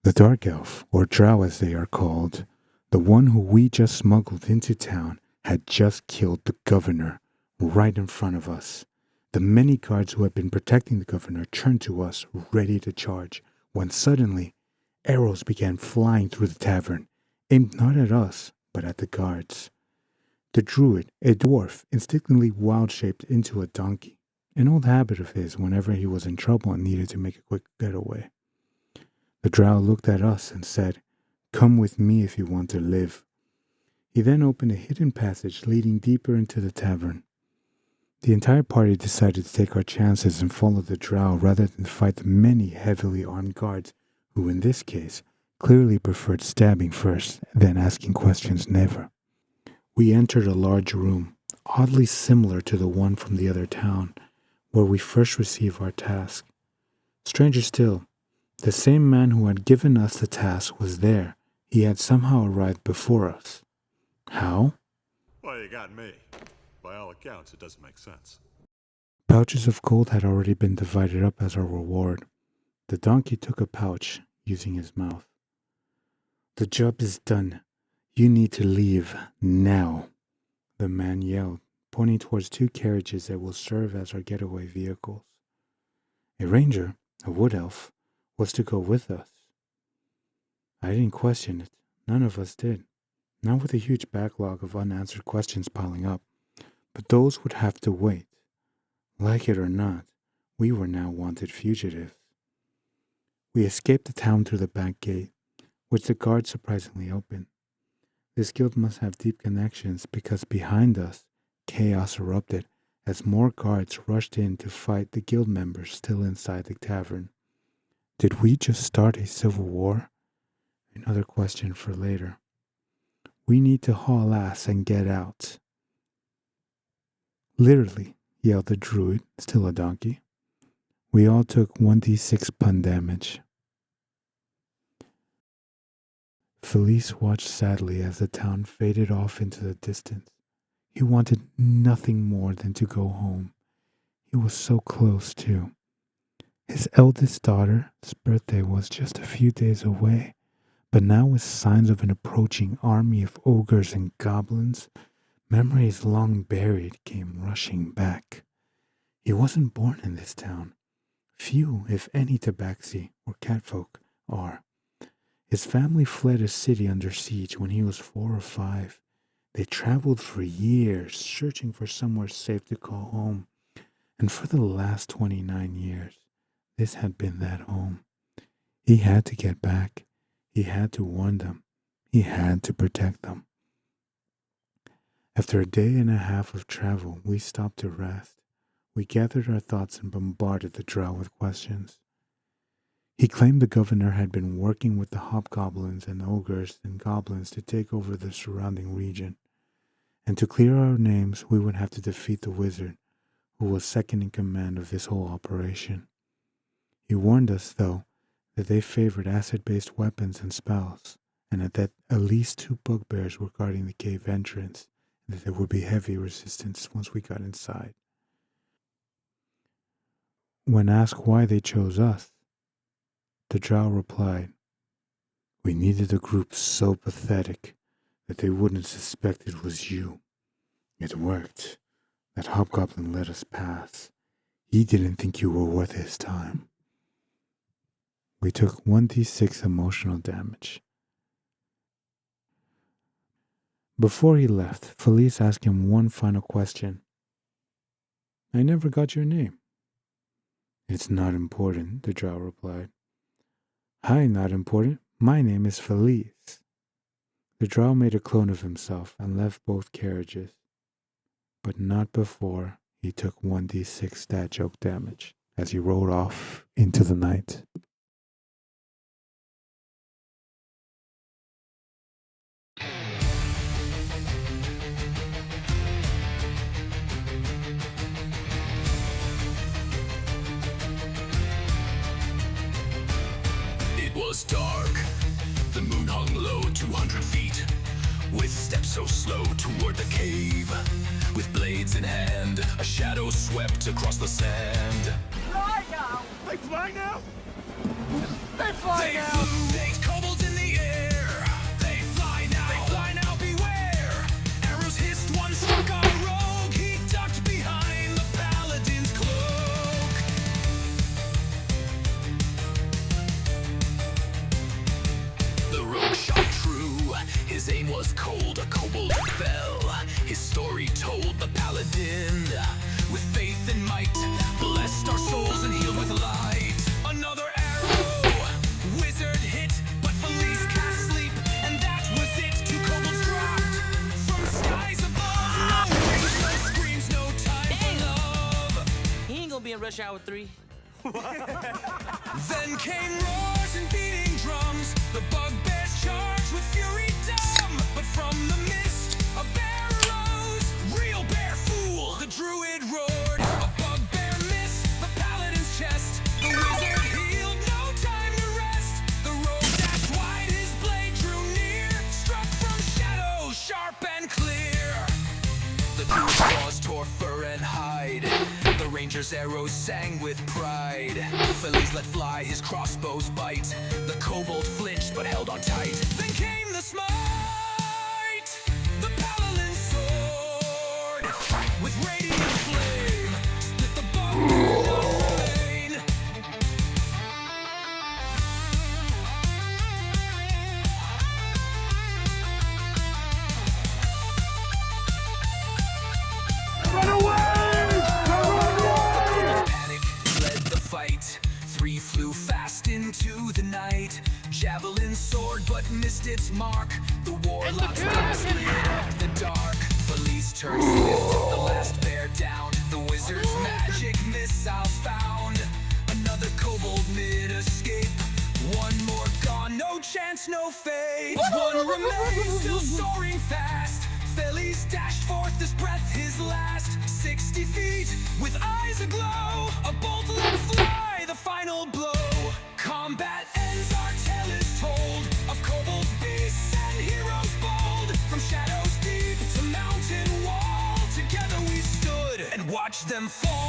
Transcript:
The Dark Elf, or Drow as they are called, the one who we just smuggled into town, had just killed the governor right in front of us. The many guards who had been protecting the governor turned to us, ready to charge, when suddenly arrows began flying through the tavern, aimed not at us, but at the guards. The druid, a dwarf, instinctively wild-shaped into a donkey, an old habit of his whenever he was in trouble and needed to make a quick getaway. The drow looked at us and said, "Come with me if you want to live." He then opened a hidden passage leading deeper into the tavern. The entire party decided to take our chances and follow the drow rather than fight the many heavily armed guards who, in this case, clearly preferred stabbing first, then asking questions never. We entered a large room, oddly similar to the one from the other town, where we first received our task. Stranger still, the same man who had given us the task was there. He had somehow arrived before us. How? Well, you got me. By all accounts, it doesn't make sense. Pouches of gold had already been divided up as our reward. The donkey took a pouch, using his mouth. "The job is done. You need to leave now," the man yelled, pointing towards 2 carriages that will serve as our getaway vehicles. A ranger, a wood elf, was to go with us. I didn't question it. None of us did. Not with a huge backlog of unanswered questions piling up. But those would have to wait. Like it or not, we were now wanted fugitives. We escaped the town through the back gate, which the guards surprisingly opened. This guild must have deep connections because behind us, chaos erupted as more guards rushed in to fight the guild members still inside the tavern. Did we just start a civil war? Another question for later. We need to haul ass and get out. Literally, yelled the druid, still a donkey. We all took 1d6 pun damage. Felice watched sadly as the town faded off into the distance. He wanted nothing more than to go home. He was so close, too. His eldest daughter's birthday was just a few days away, but now with signs of an approaching army of ogres and goblins, memories long buried came rushing back. He wasn't born in this town. Few, if any, tabaxi or catfolk are. His family fled a city under siege when he was 4 or 5. They traveled for years, searching for somewhere safe to call home. And for the last 29 years, this had been that home. He had to get back. He had to warn them. He had to protect them. After a day and a half of travel, we stopped to rest. We gathered our thoughts and bombarded the drow with questions. He claimed the governor had been working with the hobgoblins and ogres and goblins to take over the surrounding region. And to clear our names, we would have to defeat the wizard, who was second in command of this whole operation. He warned us, though, that they favored acid-based weapons and spells, and that at least 2 bugbears were guarding the cave entrance, and that there would be heavy resistance once we got inside. When asked why they chose us, the drow replied, "We needed a group so pathetic that they wouldn't suspect it was you. It worked. That hobgoblin let us pass. He didn't think you were worth his time." We took 1d6 emotional damage. Before he left, Felice asked him one final question. "I never got your name." "It's not important," the drow replied. "Hi, not important. My name is Felice." The drow made a clone of himself and left both carriages, but not before he took 1d6 dad joke damage as he rode off into the night. It was dark. The moon hung low 200 feet, with steps so slow toward the cave. With blades in hand, a shadow swept across the sand. Fly now! They fly now? They fly They now! flew, they His aim was cold, a kobold fell. His story told the paladin. With faith and might, blessed our souls and healed with light. Another arrow, wizard hit, but Felice cast sleep, and that was it. 2 kobolds dropped from skies above. No rage, no screams, no time for love. He ain't gonna be in Rush Hour 3. Then came roars and beating drums. The bugbears charged with fury dumb. But from the mist, a bear arose. Real bear fool, the druid roared. A bugbear missed the paladin's chest. The wizard healed, no time to rest. The road dashed wide, his blade drew near. Struck from shadows, sharp and clear. The dude's claws tore fur and hide. The ranger's arrows sang with pride. Felice let fly his crossbow's bite. The kobold flinched but held on tight. Then came the smite, the paladin's sword. With radiant flame, split the bugbear's vein. Fight. 3 flew fast into the night. Javelin soared but missed its mark. The warlock's blast lit up the dark. Felice turned swift, the last bear down. The wizard's magic missile found. Another kobold mid-escape. 1 more gone, no chance, no fate. 1 remains, still soaring fast. Felice dashed forth his breath, his last. 60 feet, with eyes aglow. A bolt let fly, the final blow. Combat ends, our tale is told. Of kobolds, beasts, and heroes bold. From shadows deep to mountain wall. Together we stood and watched them fall.